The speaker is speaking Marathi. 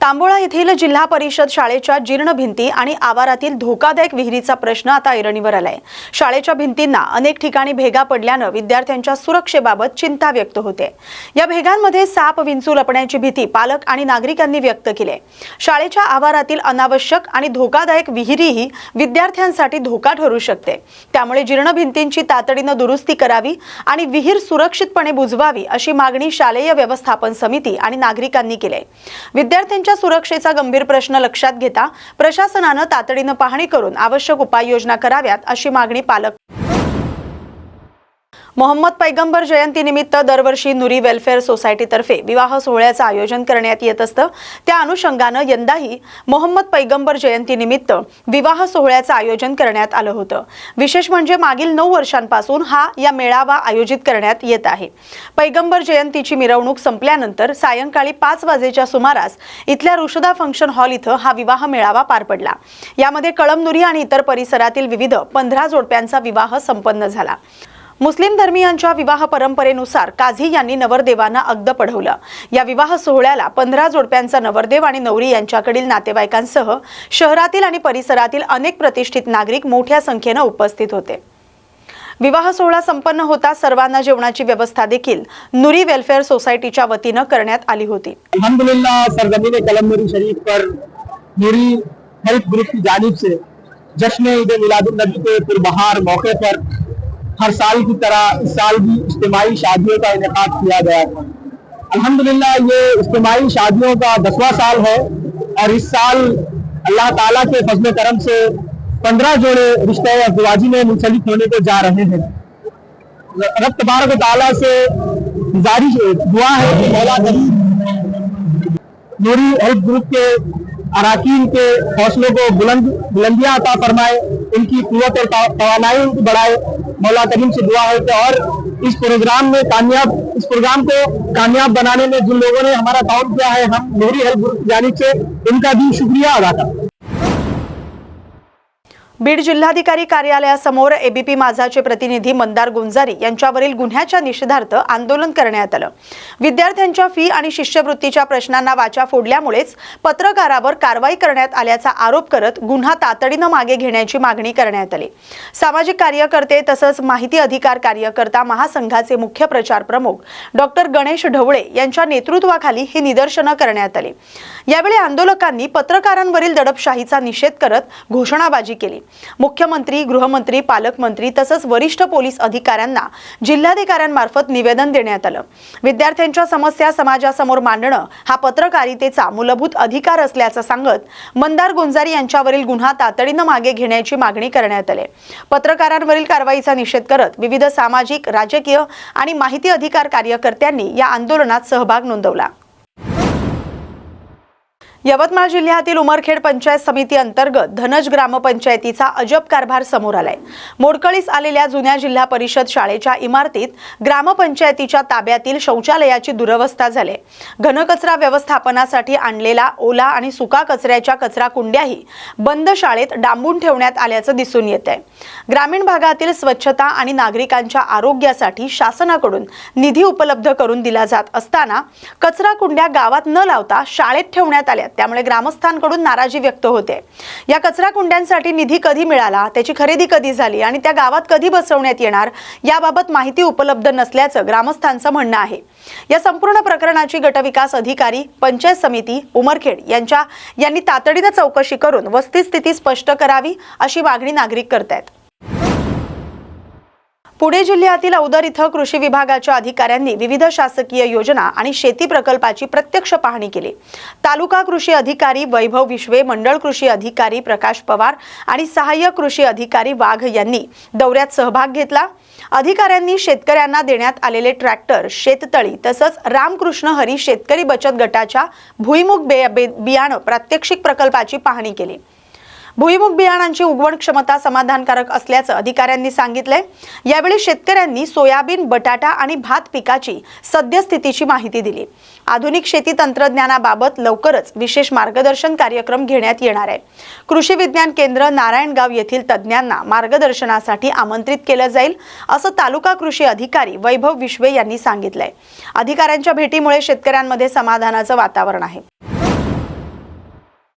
तांबोळा येथील जिल्हा परिषद शाळेच्या जीर्ण भिंती आणि आवारातील धोकादायक विहिरीचा प्रश्न आता ऐरणीवर आलाय। शाळेच्या भिंतींना अनेक ठिकाणी भेगा पडल्याने विद्यार्थ्यांच्या सुरक्षेबाबत चिंता व्यक्त होते। या भेगांमध्ये साप विंचू लपण्याची भीती पालक आणि नागरिकांनी व्यक्त केली आहे। शाळेच्या आवारातील अनावश्यक आणि धोकादायक विहिरीही विद्यार्थ्यांसाठी धोका ठरू शकते। त्यामुळे जीर्ण भिंतींची तातडीने दुरुस्ती करावी आणि विहीर सुरक्षितपणे बुजवावी अशी मागणी शालेय व्यवस्थापन समिती आणि नागरिकांनी केली आहे। विद्यार्थ्यांच्या सुरक्षेचा गंभीर प्रश्न लक्षात घेता प्रशासनाने तातडीने पाहणी करून आवश्यक उपाययोजना कराव्यात अशी मागणी पालक मोहम्मद पैगंबर जयंती निमित्त दरवर्षी नुरी वेलफेअर सोसायटीतर्फे विवाह सोहळ्याचे आयोजन करण्यात येत असते। त्या अनुषंगाने यंदाही मोहम्मद पैगंबर जयंती निमित्त विवाह सोहळ्याचे आयोजन करण्यात आले होते। विशेष म्हणजे मागील 9 वर्षांपासून या मेळावा आयोजित करण्यात येत आहे। पैगंबर जयंतीची मिरवणूक संपल्यानंतर सायंकाळी 5 वाजेच्या सुमारास इथल्या ऋषदा फंक्शन हॉल इथे हा विवाह मेळावा पार पडला। यामध्ये कळमनुरी आणि इतर परिसरातील विविध 15 जोडप्यांचा विवाह संपन्न झाला। मुस्लिम धर्मीयांच्या विवाह परंपरेनुसार काझी यांनी नवरदेवांना अग्द पढवलं। या विवाह सोहळ्याला 15 जोडप्यांचा नवरदेव आणि नवरी यांच्याकडील नातेवाईकांसह शहरातील आणि परिसरातील अनेक प्रतिष्ठित नागरिक मोठ्या संख्येने उपस्थित होते। विवाह सोहळा संपन्न होता सर्वांना जेवणाची व्यवस्था देखील नुरी वेलफेअर सोसायटीच्या वतीने करण्यात आली होती। अल्हम्दुलिल्लाह सरजमीन कलमनुरी शरीफ पर नुरी हेल्थ ग्रुप की जानिब से जश्न ईद मिलादुन नबी के पुरबहार मौके पर हर साल की तरह इस साल भी इज्तिमाई शादियों का इनेकाद किया गया था। अल्हम्दुलिल्लाह ये इज्तिमाई शादियों का 10वां साल है और इस साल अल्लाह ताला के फजल करम से 15 जोड़े रिश्ते अज़वाजी में मुंसलिक होने को जा रहे हैं। रब तबारक व तआला से गुजारिश दुआ है कि मौला करीम नूरी हेल्थ ग्रुप के अराकीन के हौसलों को बुलंदियां अता फरमाए, इनकी कुव्वत और तवानाई उनको बढ़ाए। मौला करीम से दुआ है कि और इस प्रोग्राम को कामयाब बनाने में जिन लोगों ने हमारा ताउन किया है, हम नूरी हेल्थ ग्रुप की जानिब से उनका भी शुक्रिया अदा करते हैं। बीड जिल्हाधिकारी कार्यालयासमोर एबीपी माझाचे प्रतिनिधी मंदार गुंजारी यांच्यावरील गुन्ह्याच्या निषेधार्थ आंदोलन करण्यात आले। विद्यार्थ्यांच्या फी आणि शिष्यवृत्तीच्या प्रश्नांना वाचा फोडल्यामुळेच पत्रकारावर कारवाई करण्यात आल्याचा आरोप करत गुन्हा तातडीने मागे घेण्याची मागणी करण्यात आली। सामाजिक कार्यकर्ते तसंच माहिती अधिकार कार्यकर्ता महासंघाचे मुख्य प्रचार प्रमुख डॉक्टर गणेश ढवळे यांच्या नेतृत्वाखाली ही निदर्शने करण्यात आली। यावेळी आंदोलकांनी पत्रकारांवरील दडपशाहीचा निषेध करत घोषणाबाजी केली। मुख्यमंत्री, गृहमंत्री, पालकमंत्री तसंच वरिष्ठ पोलीस अधिकाऱ्यांना जिल्हाधिकाऱ्यांमार्फत निवेदन देण्यात आलं। विद्यार्थ्यांच्या समस्या समाजासमोर मांडणं हा पत्रकारितेचा मूलभूत अधिकार असल्याचं सांगत मंदार गुंजारी यांच्यावरील गुन्हा तातडीने मागे घेण्याची मागणी करण्यात आली। पत्रकारांवरील कारवाईचा निषेध करत विविध सामाजिक, राजकीय आणि माहिती अधिकार कार्यकर्त्यांनी या आंदोलनात सहभाग नोंदवला। यवतमाळ जिल्ह्यातील उमरखेड पंचायत समिती अंतर्गत धनज ग्रामपंचायतीचा अजब कारभार समोर आलाय। मोडकळीस आलेल्या जुन्या जिल्हा परिषद शाळेच्या इमारतीत ग्रामपंचायतीच्या ताब्यातील शौचालयाची दुरवस्था झाली। घनकचरा व्यवस्थापनासाठी आणलेला ओला आणि सुका कचऱ्याच्या कचरा कुंड्याही बंद शाळेत डांबून ठेवण्यात आल्याचं दिसून येत आहे। ग्रामीण भागातील स्वच्छता आणि नागरिकांच्या आरोग्यासाठी शासनाकडून निधी उपलब्ध करून दिला जात असताना कचरा कुंड्या गावात न लावता शाळेत ठेवण्यात आल्या। त्यामुळे ग्रामस्थांकडून नाराजी व्यक्त होते। या कचरा कुंड्यांसाठी निधी कधी मिळाला, त्याची खरेदी कधी झाली आणि त्या गावात कधी बसवण्यात येणार याबाबत माहिती उपलब्ध नसल्याचं ग्रामस्थांचं म्हणणं आहे। या संपूर्ण प्रकरणाची गटविकास अधिकारी, पंचायत समिती उमरखेड यांनी तातडीने चौकशी करून वस्तुस्थिती स्पष्ट करावी अशी मागणी नागरिक करतायत। पुणे जिल्ह्यातील औदर इथं कृषी विभागाच्या अधिकाऱ्यांनी विविध शासकीय योजना आणि शेती प्रकल्पाची प्रत्यक्ष पाहणी केली। तालुका कृषी अधिकारी वैभव विश्वे, मंडळ कृषी अधिकारी प्रकाश पवार आणि सहाय्यक कृषी अधिकारी वाघ यांनी दौऱ्यात सहभाग घेतला। अधिकाऱ्यांनी शेतकऱ्यांना देण्यात आलेले ट्रॅक्टर, शेततळी तसंच रामकृष्ण हरी शेतकरी बचत गटाच्या भुईमुग बियाणं प्रात्यक्षिक प्रकल्पाची पाहणी केली। भुईमुग बियाणांची उगवण क्षमता समाधानकारक असल्याचं अधिकाऱ्यांनी सांगितलंय। यावेळी शेतकऱ्यांनी सोयाबीन, बटाटा आणि भात पिकाची सद्यस्थितीची माहिती दिली। आधुनिक शेती तंत्रज्ञानाबाबत लवकरच विशेष मार्गदर्शन कार्यक्रम घेण्यात येणार आहे। कृषी विज्ञान केंद्र नारायणगाव येथील तज्ञांना मार्गदर्शनासाठी आमंत्रित केलं जाईल असं तालुका कृषी अधिकारी वैभव विश्वे यांनी सांगितलंय। अधिकाऱ्यांच्या भेटीमुळे शेतकऱ्यांमध्ये समाधानाचं वातावरण आहे।